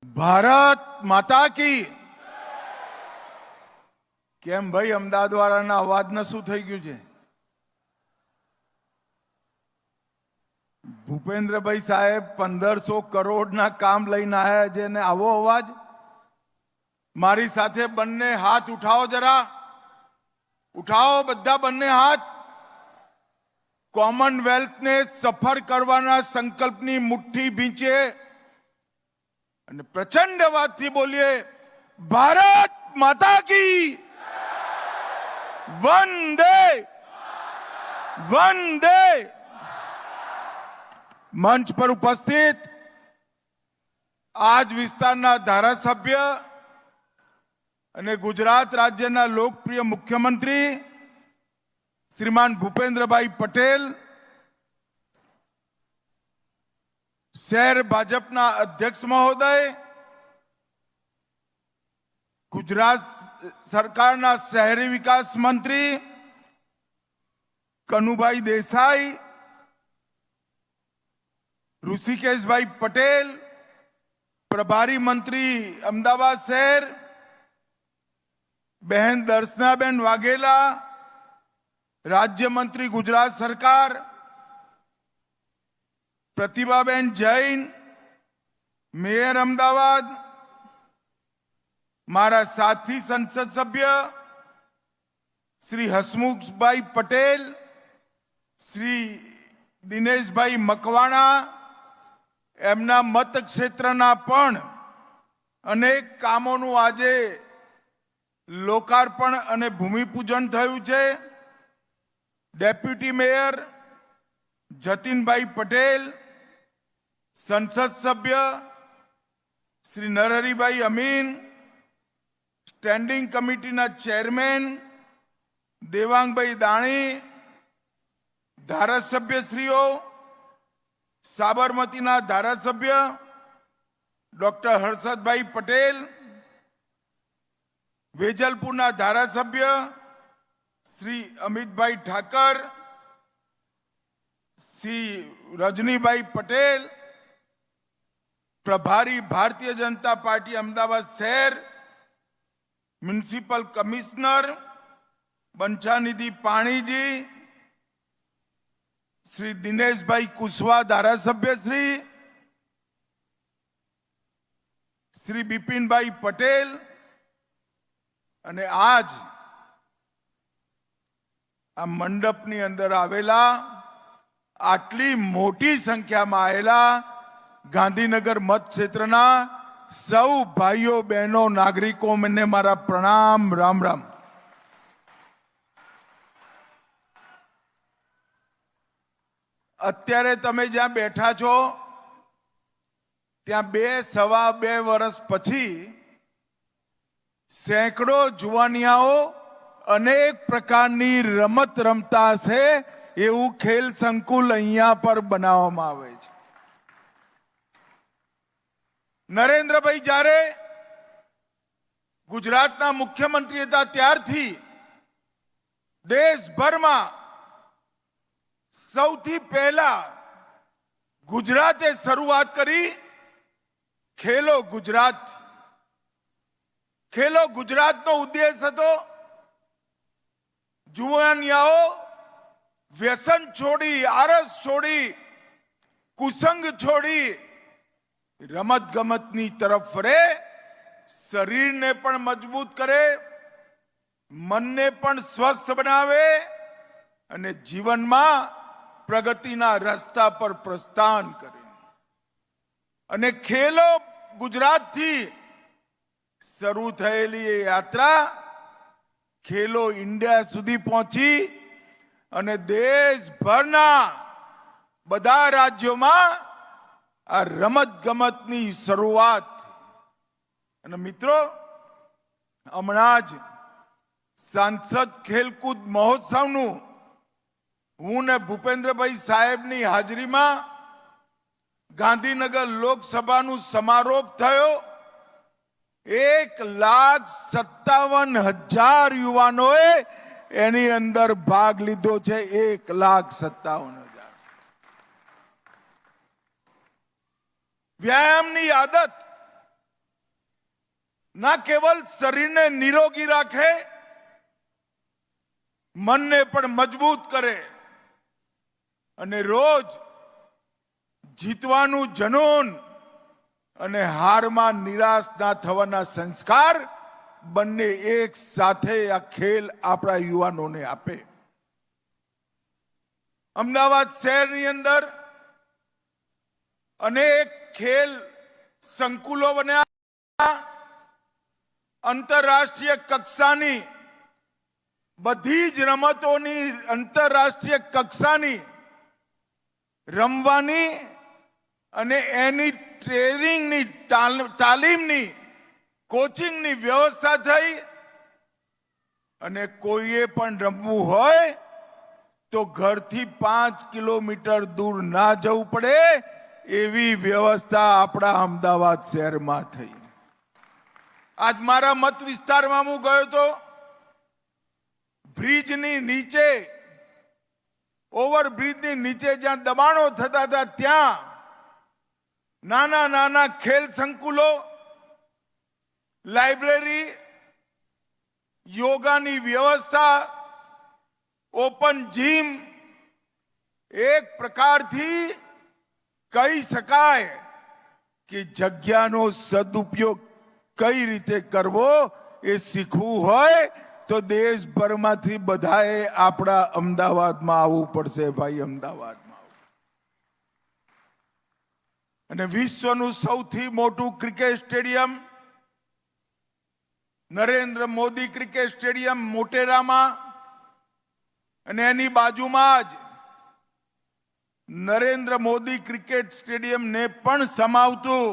ભારત માતા કી કેમ ભાઈ અમદાવાદ વાળાના અવાજને શું થઈ ગયું છે? ભૂપેન્દ્રભાઈ સાહેબ 1500 કરોડના કામ લઈને આવ્યા છે ને આવો અવાજ? મારી સાથે બંને હાથ ઉઠાવો, જરા ઉઠાવો બધા બંને હાથ. કોમનવેલ્થને સફળ કરવાના સંકલ્પની મુઠ્ઠી ભીંચે અને પ્રચંડ અવાજથી બોલીએ, ભારત માતા કી વંદે વંદે. મંચ પર ઉપસ્થિત આજ વિસ્તારના ધારાસભ્ય અને ગુજરાત રાજ્યના લોકપ્રિય મુખ્યમંત્રી શ્રીમાન ભૂપેન્દ્રભાઈ પટેલ, શહેર ભાજપના અધ્યક્ષ મહોદય, ગુજરાત સરકારના શહેરી વિકાસ મંત્રી કનુભાઈ દેસાઈ, ઋષિકેશભાઈ પટેલ, પ્રભારી મંત્રી અમદાવાદ શહેર બહેન દર્શનાબેન વાઘેલા, રાજ્યમંત્રી ગુજરાત સરકાર પ્રતિભાબેન જૈન, મેયર અમદાવાદ, મારા સાથી સંસદ સભ્ય શ્રી હસમુખભાઈ પટેલ, શ્રી દિનેશભાઈ મકવાણા, એમના મતક્ષેત્રના પણ અનેક કામોનું આજે લોકાર્પણ અને ભૂમિપૂજન થયું છે. ડેપ્યુટી મેયર જતીનભાઈ પટેલ, સંસદ સભ્ય શ્રી નરહરીભાઈ અમીન, સ્ટેન્ડિંગ કમિટીના ચેરમેન દેવાંગભાઈ દાણી, ધારાસભ્યશ્રીઓ, સાબરમતીના ધારાસભ્ય ડોક્ટર હર્ષદભાઈ પટેલ, વેજલપુરના ધારાસભ્ય શ્રી અમિતભાઈ ઠાકર, શ્રી રજનીભાઈ પટેલ, પ્રભારી ભારતીય જનતા પાર્ટી અમદાવાદ શહેર, મ્યુનિસિપલ કમિશનર બંછાનિધિ પાણીજી, શ્રી દિનેશભાઈ કુશવા ધારાસભ્ય શ્રી બિપિનભાઈ પટેલ, અને આજ આ મંડપની અંદર આવેલા આટલી મોટી સંખ્યામાં આવેલા ગાંધીનગર મત ક્ષેત્રના સૌ ભાઈઓ બહેનો નાગરિકો, મને મારા પ્રણામ, રામ રામ. અત્યારે તમે જ્યાં બેઠા છો ત્યાં 2-2.5 વર્ષ પછી સેંકડો જુવાનિયાઓ અનેક પ્રકારની રમત રમતા હશે એવું ખેલ સંકુલ અહીંયા પર બનાવવામાં આવે છે. નરેન્દ્રભાઈ જ્યારે ગુજરાતના મુખ્યમંત્રી હતા ત્યારથી દેશભરમાં સૌથી પહેલા ગુજરાતે શરૂઆત કરી ખેલો ગુજરાત. ખેલો ગુજરાતનો ઉદ્દેશ હતો જુવાનિયાઓ વ્યસન છોડી, આરસ છોડી, કુસંગ છોડી રમત ગમતની તરફ ફરે, શરીરને પણ મજબૂત કરે, મનને પણ સ્વસ્થ બનાવે અને જીવનમાં પ્રગતિના રસ્તા પર પ્રસ્થાન કરે. અને ખેલો ગુજરાતથી શરૂ થયેલી એ યાત્રા ખેલો ઇન્ડિયા સુધી પહોંચી અને દેશભરના બધા રાજ્યોમાં આ રમત ગમતની શરૂઆત. અને મિત્રો, હમણાં જ સાંસદ ખેલકૂદ મહોત્સવનું હું ને ભૂપેન્દ્રભાઈ સાહેબની હાજરીમાં ગાંધીનગર લોકસભાનું સમારોપ થયો. 1,57,000 યુવાનોએ એની અંદર ભાગ લીધો છે. 1,57,000. વ્યાયામની આદત ના કેવલ શરીરને નિરોગી રાખે, મનને પણ મજબૂત કરે અને રોજ જીતવાનું જનૂન અને હારમાં નિરાશ ના થવાના સંસ્કાર બંને એક સાથે આ ખેલ આપણા યુવાનોને આપે. અમદાવાદ શહેરની અંદર અનેક ખેલ સંકુલો બન્યા. આંતરરાષ્ટ્રીય કક્ષાની બધી જ રમતોની આંતરરાષ્ટ્રીય કક્ષાની રમવાની અને એની ટ્રેનિંગની તાલીમની કોચિંગની વ્યવસ્થા થઈ. અને કોઈએ પણ રમવું હોય તો ઘરથી 5 કિલોમીટર દૂર ના જવું પડે એવી વ્યવસ્થા આપણા અમદાવાદ શહેરમાં થઈ. આજ મારા મત વિસ્તારમાં હું ગયો તો બ્રિજની નીચે, ઓવરબ્રિજની નીચે જ્યાં દબાણો થતા હતા ત્યાં નાના નાના ખેલ સંકુલો, લાઇબ્રેરી, યોગાની વ્યવસ્થા, ઓપન જીમ, એક પ્રકારથી કહી શકાય કે જગ્યાનો સદુપયોગ કઈ રીતે કરવો એ શીખવું હોય તો દેશભરમાંથી બધાએ આપણા અમદાવાદમાં આવવું પડશે. ભાઈ, અમદાવાદમાં આવવું. અને વિશ્વનું સૌથી મોટું cricket stadium Narendra Modi cricket stadium મોટેરામાં અને એની બાજુમાં જ નરેન્દ્ર મોદી ક્રિકેટ સ્ટેડિયમને પણ સમાવતું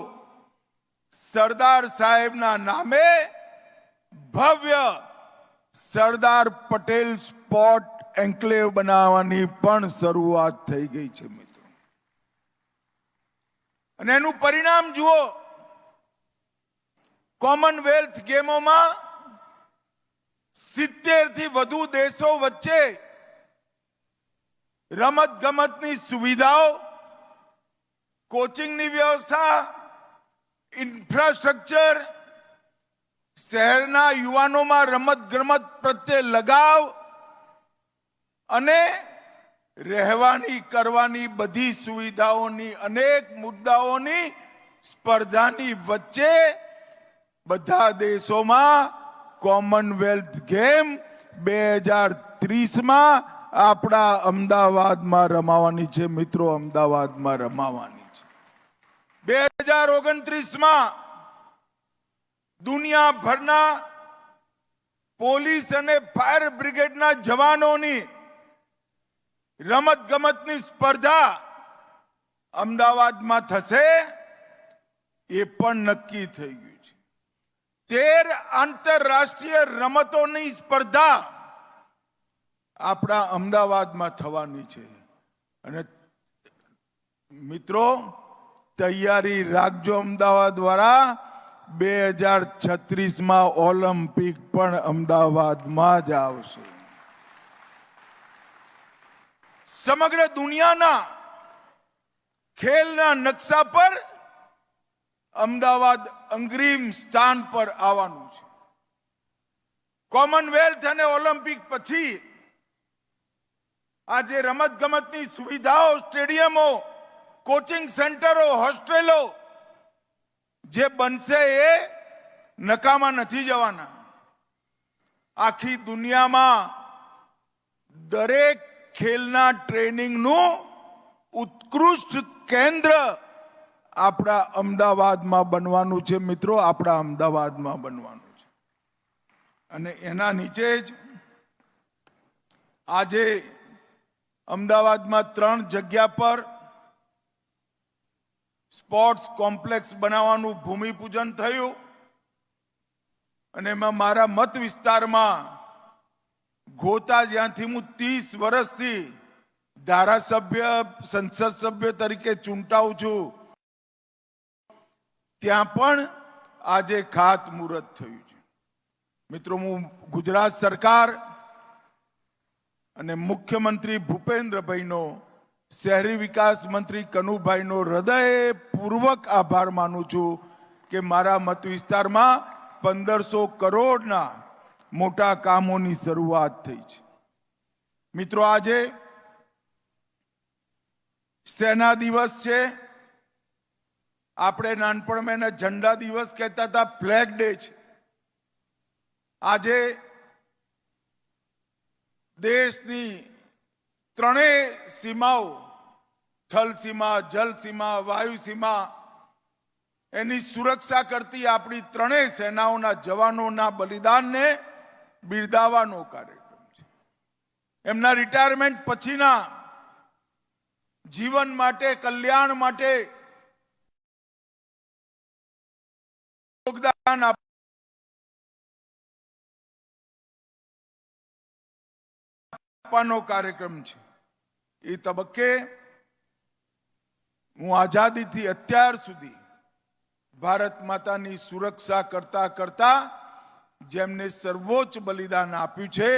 સરદાર સાહેબના નામે ભવ્ય સરદાર પટેલ સ્પોર્ટ એન્કલેવ બનાવવાની પણ શરૂઆત થઈ ગઈ છે મિત્રો. અને એનું પરિણામ જુઓ. કોમનવેલ્થ ગેમોમાં 70 થી વધુ દેશો વચ્ચે રમત ગમતની સુવિધાઓ, કોચિંગની વ્યવસ્થા, ઇન્ફ્રાસ્ટ્રક્ચર, શહેરના યુવાનોમાં રમત ગમત પ્રત્યે લગાવ અને રહેવાની કરવાની બધી સુવિધાઓની અનેક મુદ્દાઓની સ્પર્ધાની વચ્ચે બધા દેશોમાં કોમનવેલ્થ ગેમ 2030માં આપણા અમદાવાદમાં રમાવાની છે મિત્રો. અમદાવાદમાં રમાવાની છે. 2029માં દુનિયાભરના પોલીસ અને ફાયર બ્રિગેડના જવાનોની રમત ગમતની સ્પર્ધા અમદાવાદમાં થશે એ પણ નક્કી થઈ ગયું છે. 13 આંતરરાષ્ટ્રીય રમતોની સ્પર્ધા આપણા અમદાવાદમાં થવાની છે. અને મિત્રો, તૈયારી રાખજો અમદાવાદ વાળા. 2036માં ઓલિમ્પિક પણ અમદાવાદમાં જ આવશે. સમગ્ર દુનિયાના ખેલના નકશા પર અમદાવાદ અંગ્રીમ સ્થાન પર આવવાનું છે. કોમનવેલ્થ અને ઓલિમ્પિક પછી આજે રમત ગમતની સુવિધાઓ, સ્ટેડિયમો, કોચિંગ સેન્ટરો, હોસ્ટેલો જે બનશે એ નકામા નથી જવાના. આખી દુનિયામાં દરેક ખેલના ટ્રેનિંગનું ઉત્કૃષ્ટ કેન્દ્ર આપણા અમદાવાદમાં બનવાનું છે મિત્રો. આપણા અમદાવાદમાં બનવાનું છે. અને એના નીચે જ આજે અમદાવાદમાં 3 જગ્યા પર સ્પોર્ટ્સ કોમ્પ્લેક્સ બનાવવાનું ભૂમિપૂજન થયું. અને એમાં મારા મત વિસ્તારમાં ગોતા, જ્યાંથી હું 30 વર્ષથી ધારાસભ્ય, સંસદ સભ્ય તરીકે ચૂંટાઉં છું, ત્યાં પણ આજે ખાતમુહૂર્ત થયું છે. મિત્રો, હું ગુજરાત સરકાર અને મુખ્યમંત્રી ભૂપેન્દ્રભાઈનો, શહેરી વિકાસ મંત્રી કનુભાઈનો હૃદયપૂર્વક આભાર માનું છું કે મારા મત વિસ્તારમાં 1500 કરોડના મોટા કામોની શરૂઆત થઈ છે. મિત્રો, આજે સેના દિવસ છે. આપણે નાનપણમાં એને ઝંડા દિવસ કહેતા હતા, ફ્લેગ ડે છે. આજે દેશની ત્રણેય સીમાઓ, થલ સીમા, જલ સીમા, વાયુ સીમા, એની સુરક્ષા કરતી આપણી ત્રણેય સેનાઓના જવાનોના બલિદાનને બિરદાવવાનો કાર્યક્રમ છે. એમના રિટાયરમેન્ટ પછીના જીવન માટે, કલ્યાણ માટે યોગદાન આપવાનો કાર્યક્રમ છે. એ તબક્કે હું આઝાદીથી અત્યાર સુધી ભારત માતાની સુરક્ષા કરતા જેમને સર્વોચ્ચ બલિદાન આપ્યું છે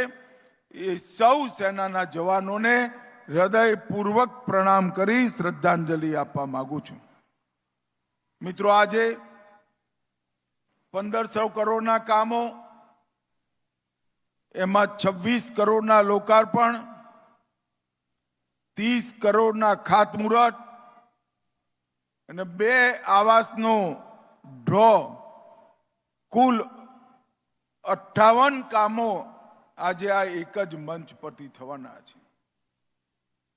એ સૌ સેનાના જવાનોને હૃદયપૂર્વક પ્રણામ કરી શ્રદ્ધાંજલિ આપવા માંગુ છું. મિત્રો, આજે 1500 કરોડના કામો, એમાં 26 કરોડના લોકાર્પણ, 30 કરોડના ખાતમુહૂર્ત અને 2 આવાસનો ડ્રો, કુલ 58 કામો આજે આ એક જ મંચ પરથી થવાના છે.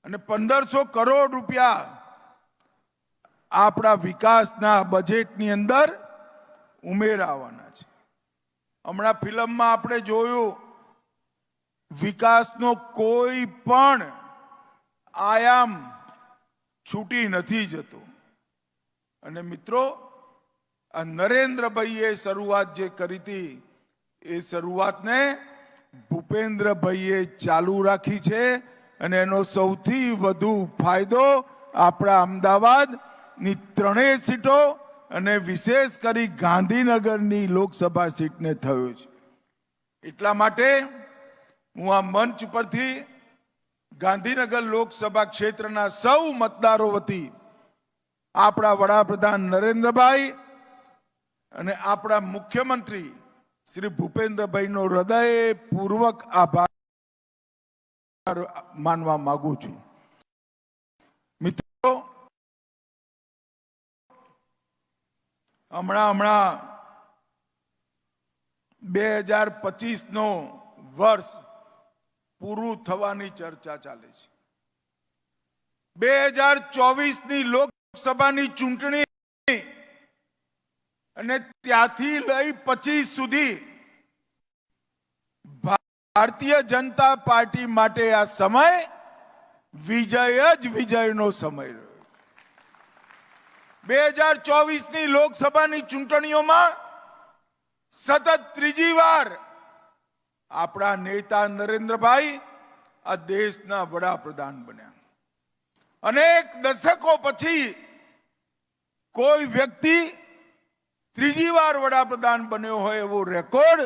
અને 1500 કરોડ રૂપિયા આપણા વિકાસના બજેટની અંદર ઉમેરાવાના છે. હમણાં ફિલ્મમાં આપણે જોયું, વિકાસનો કોઈ પણ આયામ છૂટી નથી જતો. અને મિત્રો, આ નરેન્દ્રભાઈએ શરૂઆત જે કરી હતી એ શરૂઆતને ભૂપેન્દ્રભાઈએ ચાલુ રાખી છે. અને એનો સૌથી વધુ ફાયદો આપણા અમદાવાદની ત્રણેય સીટો અને વિશેષ કરી ગાંધીનગરની લોકસભા સીટને થયો છે. એટલા માટે હું આ મંચ પરથી ગાંધીનગર લોકસભા ક્ષેત્રના સૌ મતદારો વતી આપણા વડાપ્રધાન નરેન્દ્રભાઈ અને આપણા મુખ્યમંત્રી શ્રી ભૂપેન્દ્રભાઈનો હૃદયપૂર્વક આભાર માનવા માંગુ છું. મિત્રો, હમણાં 2025નો વર્ષ પૂરું થવાની ચર્ચા ચાલે છે. 2024ની લોકસભાની ચૂંટણી અને ત્યાંથી લઈ 25 સુધી ભારતીય જનતા પાર્ટી માટે આ સમય વિજય જ વિજયનો સમય રહ્યો. 2024ની લોકસભાની ચૂંટણીઓમાં સતત ત્રીજી વાર આપણા નેતા નરેન્દ્રભાઈ આ દેશના વડાપ્રધાન બન્યા. અનેક દશકો પછી કોઈ વ્યક્તિ ત્રીજી વાર વડાપ્રધાન બન્યો હોય એવો રેકોર્ડ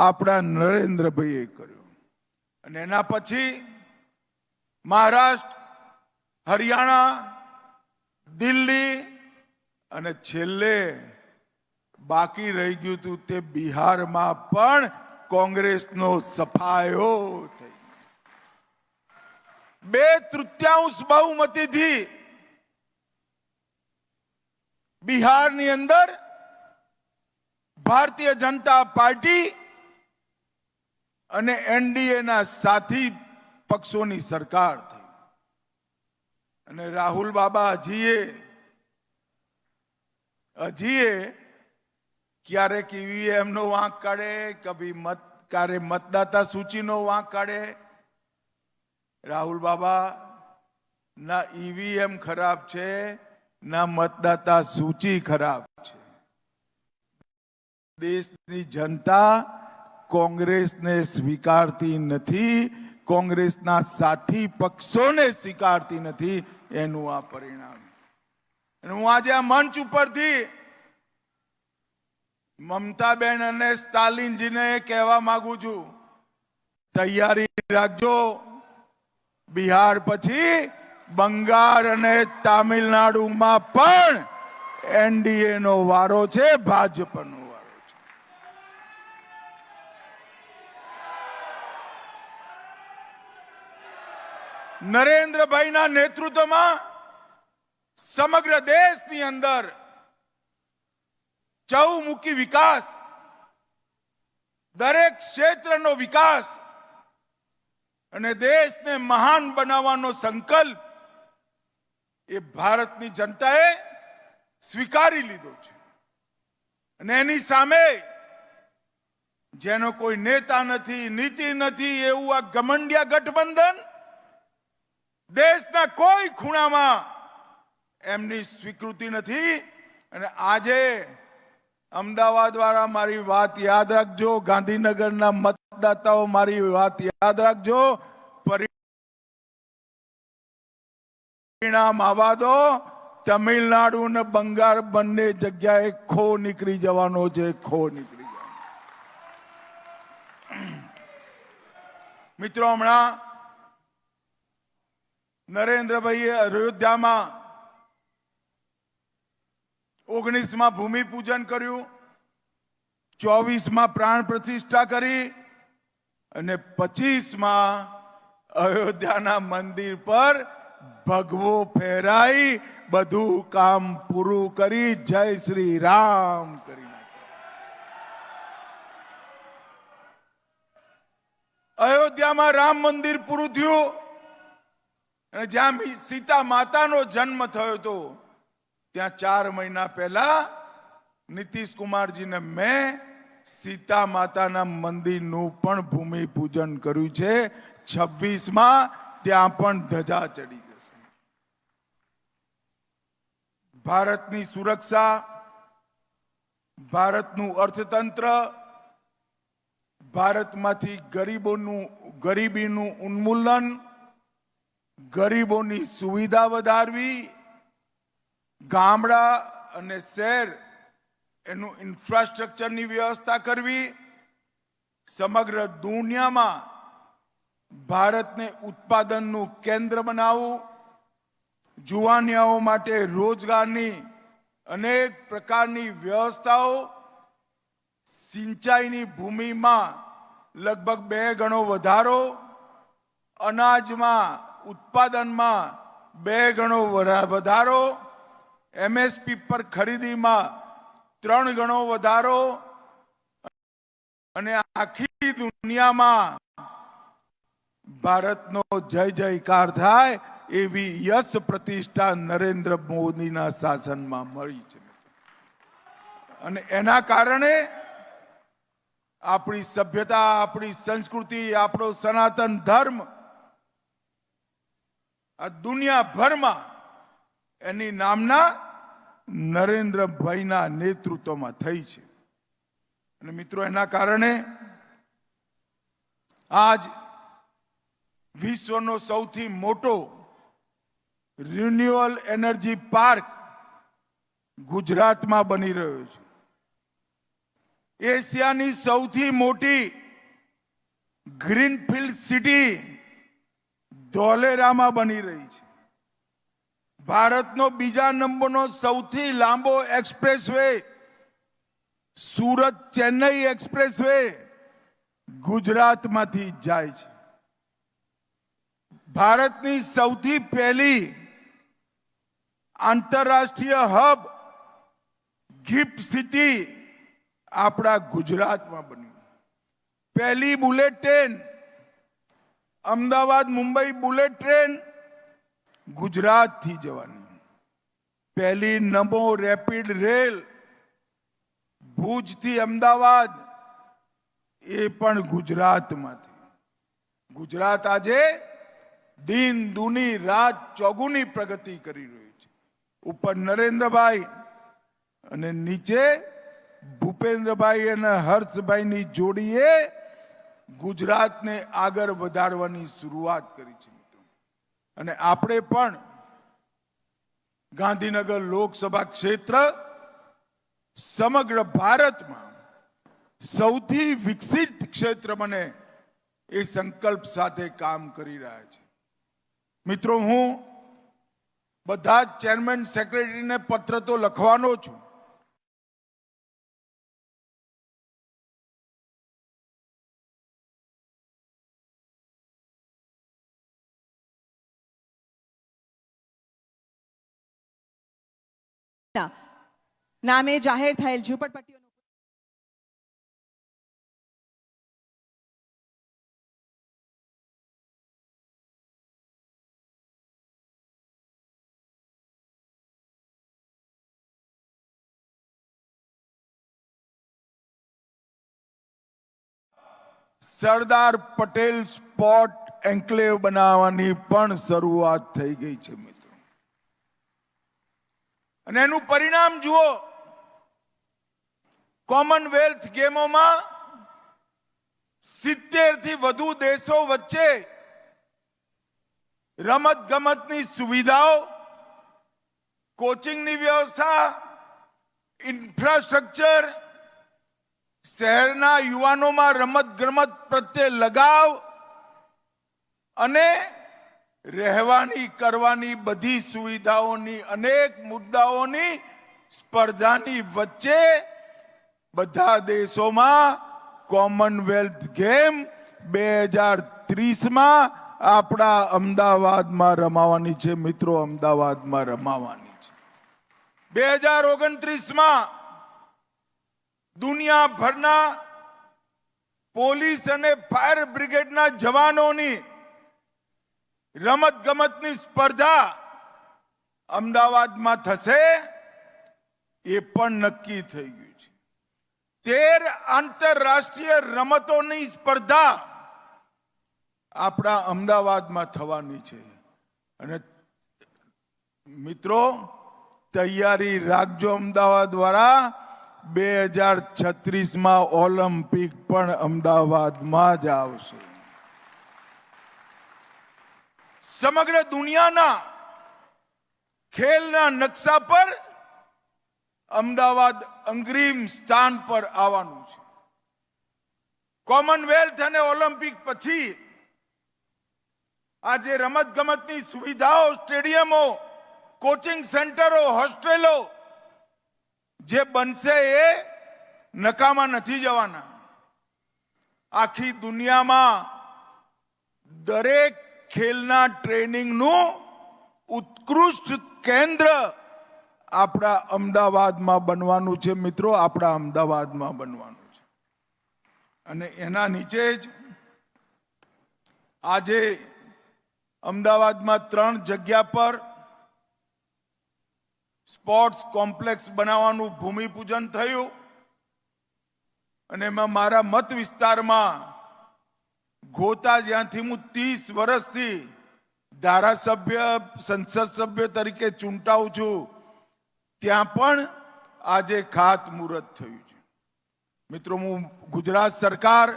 આપણા નરેન્દ્રભાઈએ કર્યો. અને એના પછી મહારાષ્ટ્ર, હરિયાણા, દિલ્હી અને છેલ્લે બાકી રહી ગયું હતું તે બિહારમાં પણ કોંગ્રેસનો સફાયો થઈ. 2/3 બહુમતીથી બિહારની અંદર ભારતીય જનતા પાર્ટી અને એનડીએના સાથી પક્ષોની સરકાર થઈ. અને રાહુલ બાબા હજીએ ક્યારેક ઈવીએમ નો વાંક કાઢે, ક્યારે મતદાતા સૂચિનો વાંક કાઢે. રાહુલ બાબા, ના ઈવીએમ ખરાબ છે, ના મતદાતા સૂચિ ખરાબ છે. દેશની જનતા કોંગ્રેસને સ્વીકારતી નથી, કોંગ્રેસના સાથી પક્ષોને સ્વીકારતી નથી. એનું આ પરિણામ. અને હું આજે આ મંચ ઉપરથી મમતાબેન અને સ્ટાલિનજીને કહેવા માંગુ છું, તૈયારી રાખજો. બિહાર પછી બંગાળ અને તામિલનાડુમાં પણ એનડીએ નો વારો છે, ભાજપનો વારો છે. નરેન્દ્રભાઈના નેતૃત્વમાં સમગ્ર દેશની અંદર ચૌમુખી વિકાસ, દરેક ક્ષેત્રનો વિકાસ અને દેશને મહાન બનાવવાનો સંકલ્પ એ ભારતની જનતાએ સ્વીકારી લીધો છે. અને એની સામે જેનો કોઈ નેતા નથી, નીતિ નથી, એવું આ ગમંડિયા ગઠબંધન દેશના કોઈ ખૂણામાં એમની સ્વીકૃતિ નથી. અને આજે અમદાવાદ વાળા મારી વાત યાદ રાખજો, ગાંધીનગરના મતદાતાઓ મારી વાત યાદ રાખજો, પરિણામ આવવા દો. તમિલનાડુ અને બંગાળ બંને જગ્યાએ ખો નીકળી જવાનો છે, ખો નીકળી જવાનો. મિત્રો, હમણાં નરેન્દ્રભાઈએ અયોધ્યામાં 19માં ભૂમિપૂજન કર્યું, 24માં પ્રાણ પ્રતિષ્ઠા કરી અને 25માં અયોધ્યાના મંદિર પર ભગવો ફેરાઈ બધું કામ પૂરું કરી જય શ્રી રામ કરી નાખ્યું. અયોધ્યામાં રામ મંદિર પૂરું થયું અને જ્યાં સીતા માતાનો જન્મ થયો હતો ત્યાં 4 મહિના પહેલા નીતિશ કુમારજીને મેં સીતા માતાના મંદિરનું પણ ભૂમિપૂજન કર્યું છે. 26માં ત્યાં પણ ધજા ચડી જશે. ભારતની સુરક્ષા, ભારતનું અર્થતંત્ર, ભારતમાંથી ગરીબીનું ઉન્મૂલન, ગરીબોની સુવિધા વધારવી, ગામડા અને શહેર એનું ઇન્ફ્રાસ્ટ્રક્ચરની વ્યવસ્થા કરવી, સમગ્ર દુનિયામાં ભારતને ઉત્પાદનનું કેન્દ્ર બનાવવું, જુવાનિયાઓ માટે રોજગારની અનેક પ્રકારની વ્યવસ્થાઓ, સિંચાઈની ભૂમિમાં લગભગ 2 ગણો વધારો, અનાજમાં ઉત્પાદનમાં 2 ગણો વધારો, એમએસપી પર ખરીદીમાં 3 ગણો વધારો અને આખી દુનિયામાં ભારતનો જય જયકાર થાય એવી યશ પ્રતિષ્ઠા નરેન્દ્ર મોદીના શાસનમાં મળી છે. અને એના કારણે આપણી સભ્યતા, આપણી સંસ્કૃતિ, આપણો સનાતન ધર્મ આ દુનિયાભરમાં એની નામના નરેન્દ્રભાઈના નેતૃત્વમાં થઈ છે. અને મિત્રો, એના કારણે આજ વિશ્વનો સૌથી મોટો રિન્યુઅલ એનર્જી પાર્ક ગુજરાતમાં બની રહ્યો છે. એશિયાની સૌથી મોટી ગ્રીનફિલ્ડ સિટી ધોલેરામાં બની રહી છે. ભારતનો બીજા નંબરનો સૌથી લાંબો એક્સપ્રેસવે સુરત ચેન્નઈ એક્સપ્રેસવે ગુજરાતમાંથી જાય છે. ભારતની સૌથી પહેલી આંતરરાષ્ટ્રીય હબ ગિફ્ટ સિટી આપણા ગુજરાતમાં બની. પહેલી bullet train, Ahmedabad Mumbai bullet train ગુજરાતથી જવાની. પહેલી નમો રેપિડ રેલ ભુજથી અમદાવાદ એ પણ ગુજરાતમાંથી. ગુજરાત આજે દિન દુની રાત ચોગુની પ્રગતિ કરી રહ્યું છે. ઉપર નરેન્દ્રભાઈ અને નીચે ભૂપેન્દ્રભાઈ અને હર્ષભાઈની જોડીએ ગુજરાતને આગળ વધારવાની શરૂઆત કરી છે. અને આપણે પણ ગાંધીનગર લોકસભા ક્ષેત્ર સમગ્ર ભારતમાં સૌથી વિકસિત ક્ષેત્ર બને એ સંકલ્પ સાથે કામ કરી રહ્યા છે. મિત્રો, હું બધા જ ચેરમેન સેક્રેટરીને પત્ર તો લખવાનો છું, નામે જાહેર થયેલ ઝૂંપડપટ્ટીઓનું સરદાર પટેલ સ્પોર્ટ એન્કલેવ બનાવવાની પણ શરૂઆત થઈ ગઈ છે મિત્રો, અને એનું પરિણામ જુઓ. કોમનવેલ્થ ગેમોમાં 70 થી વધુ દેશો વચ્ચે રમત ગમતની સુવિધાઓ, કોચિંગની વ્યવસ્થા, ઇન્ફ્રાસ્ટ્રક્ચર, શહેરના યુવાનોમાં રમત ગમત પ્રત્યે લગાવ અને રહેવાની કરવાની બધી સુવિધાઓની અનેક મુદ્દાઓની સ્પર્ધાની વચ્ચે બધા દેશોમાં કોમનવેલ્થ ગેમ 2030માં આપણા અમદાવાદમાં રમાવાની છે મિત્રો, અમદાવાદમાં રમાવાની છે. 2029માં દુનિયાભરના પોલીસ અને ફાયર બ્રિગેડના જવાનોની રમત ગમતની સ્પર્ધા અમદાવાદમાં થશે એ પણ નક્કી થઈ ગયું છે. 13 આંતરરાષ્ટ્રીય રમતોની સ્પર્ધા આપણા અમદાવાદમાં થવાની છે. અને મિત્રો તૈયારી રાખજો, અમદાવાદ વાળા. 2036માં ઓલિમ્પિક પણ અમદાવાદમાં જ આવશે. સમગ્ર દુનિયાના ખેલના નકશા પર અમદાવાદ અંગ્રીમ સ્થાન પર આવવાનું છે. કોમનવેલ્થ અને ઓલિમ્પિક પછી આજે રમત ગમતની સુવિધાઓ, સ્ટેડિયમો, કોચિંગ સેન્ટરો, હોસ્ટેલો જે બનશે એ નકામા નથી જવાના. આખી દુનિયામાં દરેક ખેલના ટ્રેનિંગનું ઉત્કૃષ્ટ કેન્દ્ર આપણા અમદાવાદમાં બનવાનું છે મિત્રો, આપણા અમદાવાદમાં બનવાનું છે. અને એના નીચે જ આજે અમદાવાદમાં 3 જગ્યા પર સ્પોર્ટ્સ કોમ્પ્લેક્સ બનાવવાનું ભૂમિપૂજન થયું. અને એમાં મારા મત વિસ્તારમાં ગોતા, જ્યાંથી હું 30 વર્ષથી ધારાસભ્ય, સંસદ સભ્ય તરીકે ચૂંટાઉં છું, ત્યાં પણ આજે ખાતમુહૂર્ત થયું છે. મિત્રો, હું ગુજરાત સરકાર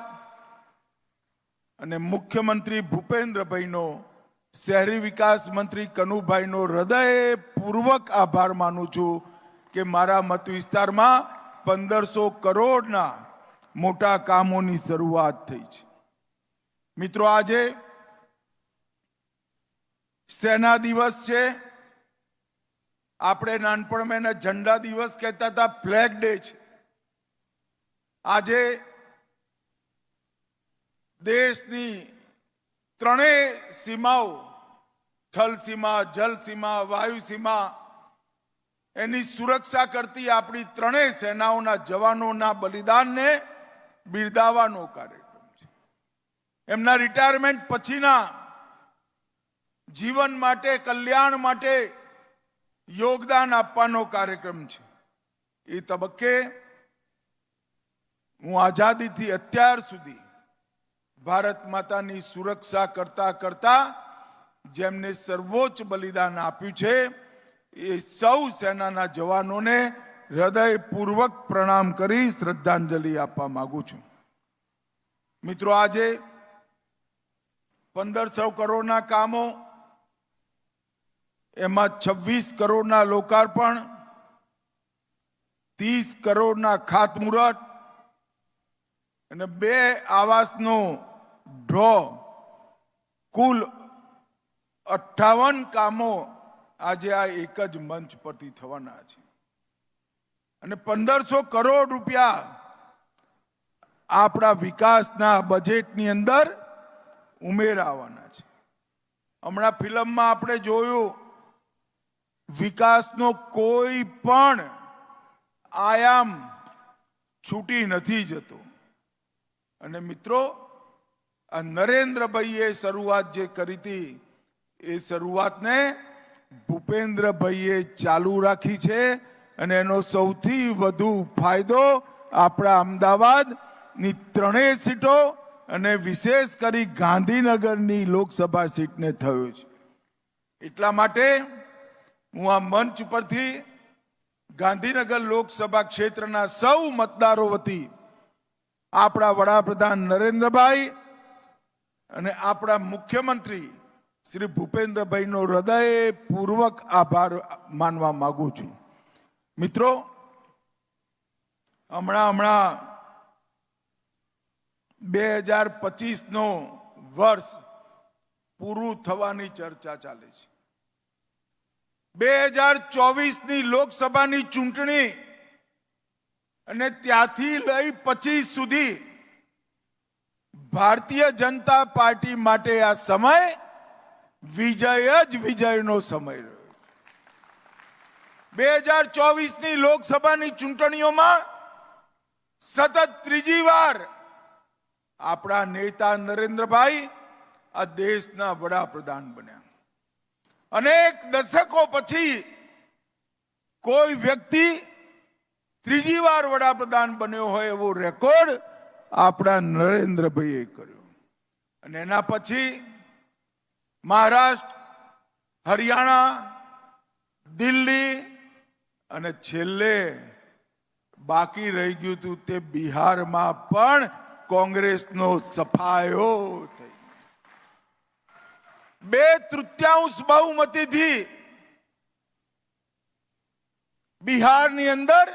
અને મુખ્યમંત્રી ભૂપેન્દ્રભાઈનો, શહેરી વિકાસ મંત્રી કનુભાઈનો હૃદયપૂર્વક આભાર માનું છું કે મારા મત વિસ્તારમાં 1500 કરોડના મોટા કામોની શરૂઆત થઈ છે. મિત્રો, આજે સેના દિવસ છે. આપણે નાનપણમાં એને ઝંડા દિવસ કહેતા હતા, ફ્લેગ ડે છે. આજે દેશની 3 સીમાઓ, થલ સીમા, જલ સીમા, વાયુ સીમા, એની સુરક્ષા કરતી આપણી 3 સેનાઓના જવાનોના બલિદાનને બિરદાવવાનો કાર્યક્રમ છે. એમના રિટાયરમેન્ટ પછીના જીવન માટે, કલ્યાણ માટે યોગદાન આપવાનો કાર્યક્રમ છે. એ તબક્કે હું આઝાદીથી અત્યાર સુધી ભારત માતાની સુરક્ષા કરતા કરતા જેમને સર્વોચ્ચ બલિદાન આપ્યું છે એ સૌ સેનાના જવાનોને હૃદયપૂર્વક પ્રણામ કરી શ્રદ્ધાંજલિ આપવા માંગુ છું. મિત્રો, આજે 1500 કરોડના કામો, એમાં 26 કરોડના લોકાર્પણ, 30 કરોડના ખાતમુહૂર્ત અને 2 આવાસનો ડ્રો, કુલ 58 કામો આજે આ એક જ મંચ પરથી થવાના છે. અને 1500 કરોડ રૂપિયા આપણા વિકાસના બજેટની અંદર ઉમેરાવાના છે. હમણાં ફિલ્મમાં આપણે જોયું વિકાસનો કોઈ પણ આયામ છૂટી નથી જતો. અને મિત્રો, આ નરેન્દ્રભાઈએ શરૂઆત જે કરી હતી એ શરૂઆતને ભૂપેન્દ્રભાઈએ ચાલુ રાખી છે. અને એનો સૌથી વધુ ફાયદો આપણા અમદાવાદની 3 સીટો અને વિશેષ કરી ગાંધીનગરની લોકસભા સીટને થયો છે. એટલા માટે હું આ મંચ પરથી ગાંધીનગર લોકસભા ક્ષેત્રના સૌ મતદારો વતી આપણા વડાપ્રધાન નરેન્દ્રભાઈ અને આપણા મુખ્યમંત્રી શ્રી ભૂપેન્દ્રભાઈનો હૃદયપૂર્વક આભાર માનવા માંગુ છું. મિત્રો, હમણાં 2025નો વર્ષ પૂરું થવાની ચર્ચા ચાલે છે. 2024ની લોકસભાની ચૂંટણી અને ત્યાંથી લઈ 25 સુધી ભારતીય જનતા પાર્ટી માટે આ સમય વિજય જ વિજયનો સમય રહ્યો. 2024ની લોકસભાની ચૂંટણીઓમાં સતત 3જી વાર આપણા નેતા નરેન્દ્રભાઈ આ દેશના વડાપ્રધાન બન્યા. અનેક દશકો પછી કોઈ વ્યક્તિ 3જી વાર વડાપ્રધાન બન્યો હોય એવો રેકોર્ડ આપણા નરેન્દ્રભાઈએ કર્યો. અને એના પછી મહારાષ્ટ્ર, હરિયાણા, દિલ્હી અને છેલ્લે બાકી રહી ગયું હતું તે બિહારમાં પણ કોંગ્રેસનો સફાયો થઈ. 2/3 બહુમતીથી બિહારની અંદર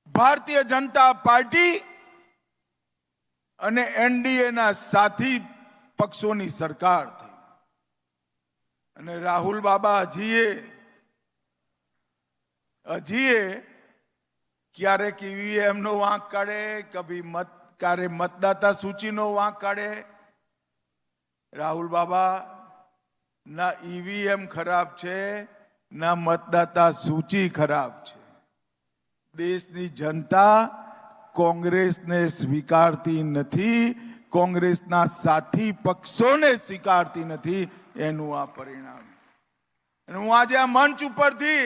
ભારતીય જનતા પાર્ટી અને એનડીએના સાથી પક્ષોની સરકાર થઈ. અને રાહુલ બાબા હજીએ ક્યારેક ઈવીએમ નો વાંક કાઢે, ક્યારે મતદાતા સૂચિનો વાંક કાઢે. રાહુલ બાબા, ના ઈવીએમ ખરાબ છે, ના મતદાતા સૂચિ ખરાબ છે. દેશની જનતા કોંગ્રેસને સ્વીકારતી નથી, કોંગ્રેસના સાથી પક્ષોને સ્વીકારતી નથી. એનું આ પરિણામ. અને હું આજે આ મંચ ઉપરથી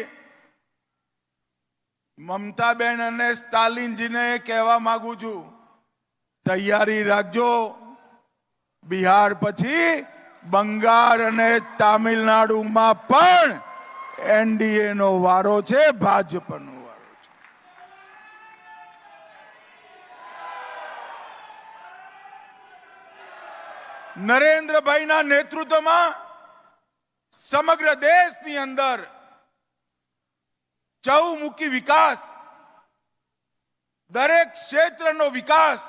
મમતાબેન અને સ્ટાલિનજીને કહેવા માંગુ છું, તૈયારી રાખજો. બિહાર પછી બંગાળ અને તામિલનાડુમાં પણ એનડીએ નો વારો છે, ભાજપનો વારો છે. નરેન્દ્રભાઈના નેતૃત્વમાં સમગ્ર દેશની અંદર ચૌમુખી વિકાસ, દરેક ક્ષેત્રનો વિકાસ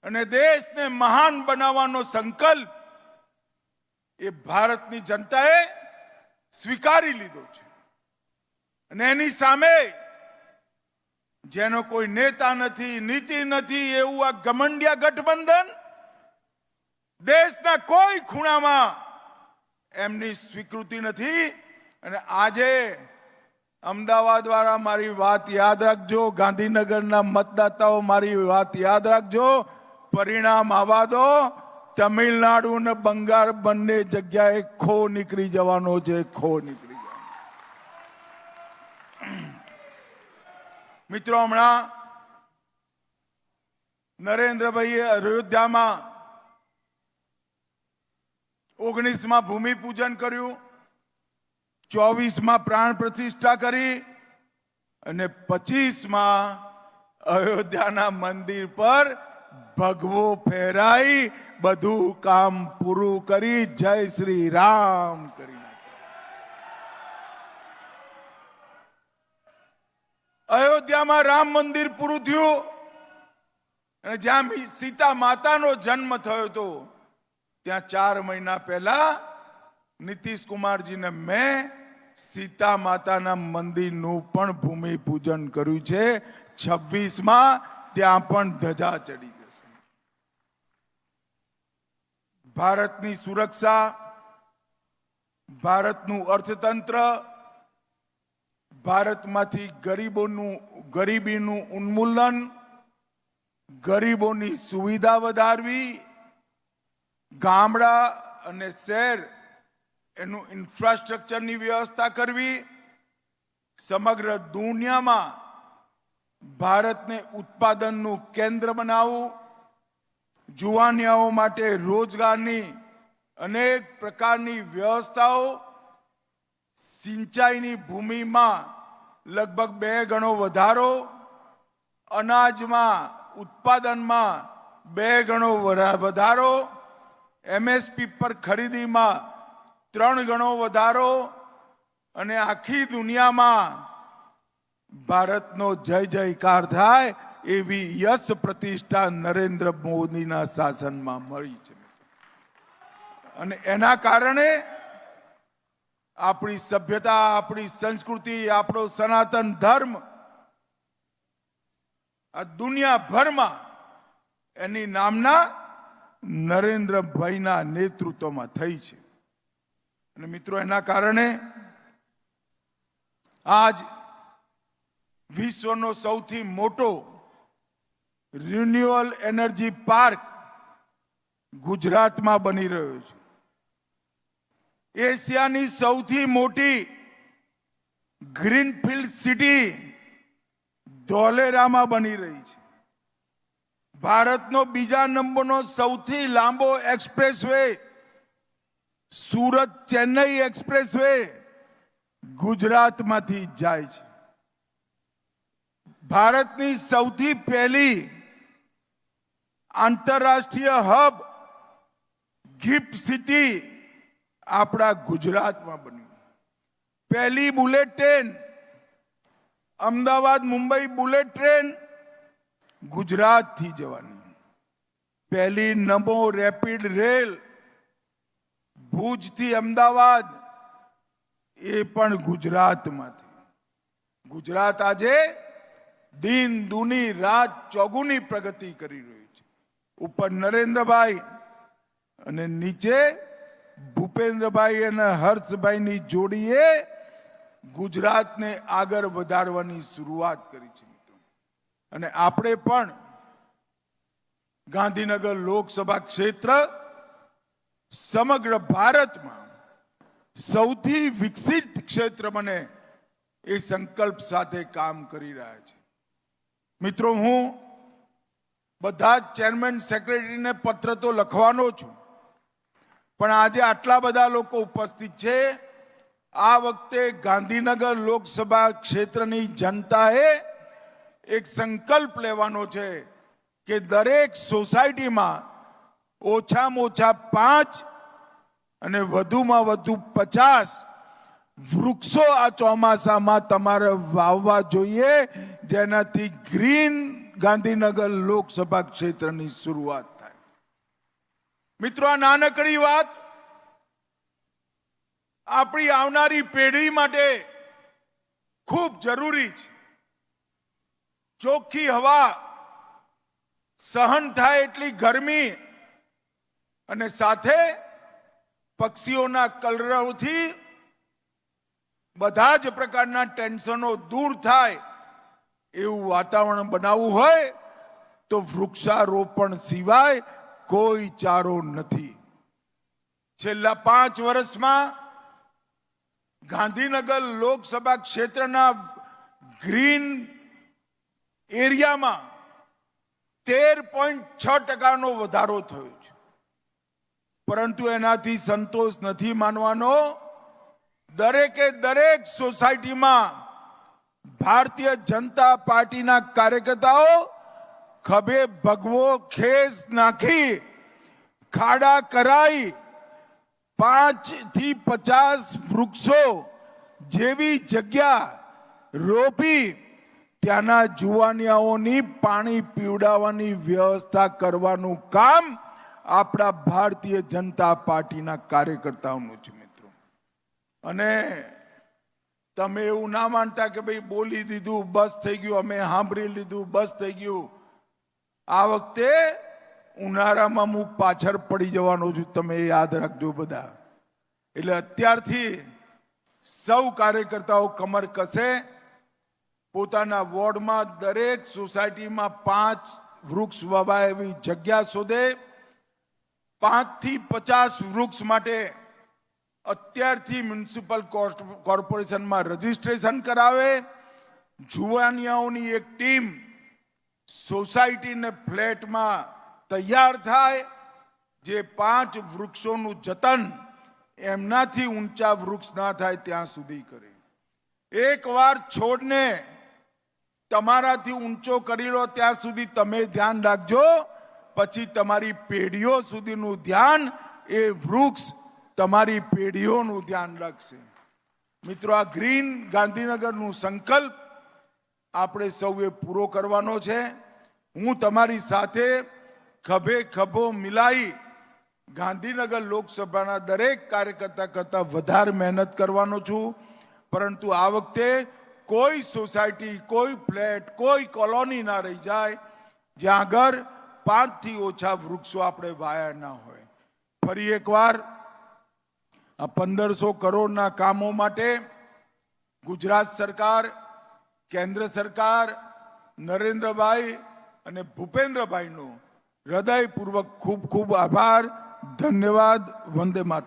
અને દેશને મહાન બનાવવાનો સંકલ્પ એ ભારતની જનતાએ સ્વીકારી લીધો છે. અને એની સામે જેનો કોઈ નેતા નથી, નીતિ નથી, એવું આ ગમંડિયા ગઠબંધન દેશના કોઈ ખૂણામાં એમની સ્વીકૃતિ નથી. અને આજે અમદાવાદ વાળા મારી વાત યાદ રાખજો, ગાંધીનગરના મતદાતાઓ મારી વાત યાદ રાખજો. પરિણામ આવવા દો, તમિલનાડુ અને બંગાળ બંને જગ્યાએ ખો નીકળી જવાનો છે, ખો નીકળી જવાનો. મિત્રો, હમણાં નરેન્દ્રભાઈએ અયોધ્યામાં 19માં ભૂમિપૂજન કર્યું, 24માં પ્રાણ પ્રતિષ્ઠા કરી અને 25માં અયોધ્યાના મંદિર પર ભગવો ફેરાઈ બધું કામ પૂરું કરી જય શ્રી રામ કરી અયોધ્યામાં રામ મંદિર પૂરું થયું. અને જ્યાં સીતા માતાનો જન્મ થયો હતો ત્યાં 4 મહિના પહેલા નીતિશ કુમારજીને મેં સીતા માતાના મંદિરનું પણ ભૂમિપૂજન કર્યું છે. 26માં ત્યાં પણ ધજા ચડી જશે. ભારતની સુરક્ષા, ભારતનું અર્થતંત્ર, ભારતમાંથી ગરીબીનું ઉન્મૂલન, ગરીબોની સુવિધા વધારવી, ગામડા અને શહેર એનું ઇન્ફ્રાસ્ટ્રક્ચરની વ્યવસ્થા કરવી, સમગ્ર દુનિયામાં ભારતને ઉત્પાદનનું કેન્દ્ર બનાવવું, જુવાનિયાઓ માટે રોજગારની અનેક પ્રકારની વ્યવસ્થાઓ, સિંચાઈની ભૂમિમાં લગભગ 2 ગણો વધારો, અનાજમાં ઉત્પાદનમાં 2 ગણો વધારો, એમએસપી પર ખરીદીમાં 3 ગણો વધારો અને આખી દુનિયામાં ભારતનો જય જયકાર થાય એવી યશ પ્રતિષ્ઠા નરેન્દ્ર મોદીના શાસનમાં મળી છે. અને એના કારણે આપણી સભ્યતા, આપણી સંસ્કૃતિ, આપણો સનાતન ધર્મ આ દુનિયાભરમાં એની નામના નરેન્દ્રભાઈના નેતૃત્વમાં થઈ છે. અને મિત્રો, એના કારણે આજ વિશ્વનો સૌથી મોટો રિન્યુઅલ એનર્જી પાર્ક ગુજરાતમાં બની રહ્યો છે. એશિયાની સૌથી મોટી ગ્રીનફિલ્ડ સિટી ધોલેરામાં બની રહી છે. ભારતનો બીજા નંબરનો સૌથી લાંબો એક્સપ્રેસવે સુરત ચેન્નઈ એક્સપ્રેસવે ગુજરાતમાંથી જાય છે. ભારતની સૌથી પહેલી આંતરરાષ્ટ્રીય હબ ગિફ્ટ સિટી આપણા ગુજરાતમાં બની. પહેલી bullet train, Ahmedabad Mumbai bullet train ગુજરાતથી જવાની. પહેલી નમો રેપિડ રેલ ભુજથી અમદાવાદ એ પણ ગુજરાતમાંથી. ગુજરાત આજે દિન દુની રાત ચોગુની પ્રગતિ કરી રહ્યું છે. ઉપર નરેન્દ્રભાઈ અને નીચે ભૂપેન્દ્રભાઈ અને હર્ષભાઈની જોડીએ ગુજરાતને આગળ વધારવાની શરૂઆત કરી છે. અને આપણે પણ ગાંધીનગર લોકસભા ક્ષેત્ર સમગ્ર ભારતમાં સૌથી વિકસિત ક્ષેત્ર બને એ સંકલ્પ સાથે કામ કરી રહ્યા છે. મિત્રો, હું બધા જ ચેરમેન સેક્રેટરીને પત્ર તો લખવાનો છું, પણ આજે આટલા બધા લોકો ઉપસ્થિત છે. આ વખતે ગાંધીનગર લોકસભા ક્ષેત્રની જનતાએ એક સંકલ્પ લેવાનો છે કે દરેક સોસાયટીમાં ઓછામાં ઓછા 5 અને વધુમાં વધુ 50 વૃક્ષો આ ચોમાસામાં તમારે વાવવા જોઈએ, જેનાથી ગ્રીન ગાંધીનગર લોકસભા ક્ષેત્રની શરૂઆત થાય. મિત્રો, આ નાનકડી વાત આપણી આવનારી પેઢી માટે ખૂબ જરૂરી છે. ચોખ્ખી હવા, સહન થાય એટલી ગરમી અને સાથે પક્ષીઓના કલરવથી બધા જ પ્રકારના ટેન્શનો દૂર થાય એવું વાતાવરણ બનાવવું હોય તો વૃક્ષારોપણ સિવાય કોઈ ચારો નથી. છેલ્લા 5 વર્ષમાં ગાંધીનગર લોકસભા ક્ષેત્રના ગ્રીન એરિયામાં 13.6% વધારો થયો છે. પરંતુ એનાથી સંતોષ નથી માનવાનો. દરેકે દરેક સોસાયટીમાં ભારતીય જનતા પાર્ટીના કાર્યકર્તાઓ ખભે ભગવો ખેસ નાખી ખાડા કરાઈ 5 થી 50 વૃક્ષો જેવી જગ્યા રોપી ત્યાંના જુવાનિયાઓની પાણી પીવડાવવાની વ્યવસ્થા કરવાનું કામ આપણા ભારતીય જનતા પાર્ટીના કાર્યકર્તાઓનું છે. મિત્રો, અને તમે એવું ના માનતા કે ભાઈ બોલી દીધું બસ થઈ ગયું, અમે સાંભળી લીધું બસ થઈ ગયું. આ વખતે ઉનાળામાં હું પાછળ પડી જવાનો છું, તમે યાદ રાખજો બધા. એટલે અત્યારથી સૌ કાર્યકર્તાઓ કમર કસે, પોતાના વોર્ડમાં દરેક સોસાયટીમાં 5 વૃક્ષ વવાય એવી જગ્યા શોધે, 5 થી 50 વૃક્ષ માટે અત્યારથી મ્યુનિસિપલ કોર્પોરેશનમાં રજીસ્ટ્રેશન કરાવે. જુવાનિયાઓની એક ટીમ સોસાયટી ને ફ્લેટમાં તૈયાર થાય, જે 5 વૃક્ષોનું જતન એમનાથી ઊંચા વૃક્ષ ના થાય ત્યાં સુધી કરે. એકવાર છોડને તમારાથી ઊંચો કરી લો ત્યાં સુધી તમે ધ્યાન રાખજો, પછી તમારી પેઢીઓ સુધીનું ધ્યાન એ વૃક્ષ તમારી પેઢીઓનું ધ્યાન રાખશે. મિત્રો, આ ગ્રીન ગાંધીનગરનું સંકલ્પ આપણે સૌએ પૂરો કરવાનો છે. હું તમારી સાથે ખભે ખભો મિલાઈ ગાંધીનગર લોકસભાના દરેક કાર્યકર્તા કરતા વધારે મહેનત કરવાનો છું. પરંતુ આ વખતે કોઈ સોસાયટી, કોઈ ફ્લેટ, કોઈ કોલોની ના રહી જાય જ્યાં આગળ 5 થી ઓછા વૃક્ષો આપણે વાયા ના હોય. ફરી એકવાર આ 1500 કરોડના કામો માટે ગુજરાત સરકાર, કેન્દ્ર સરકાર, નરેન્દ્રભાઈ અને ભૂપેન્દ્રભાઈનો હૃદયપૂર્વક ખૂબ ખૂબ આભાર. ધન્યવાદ. વંદે માતરમ.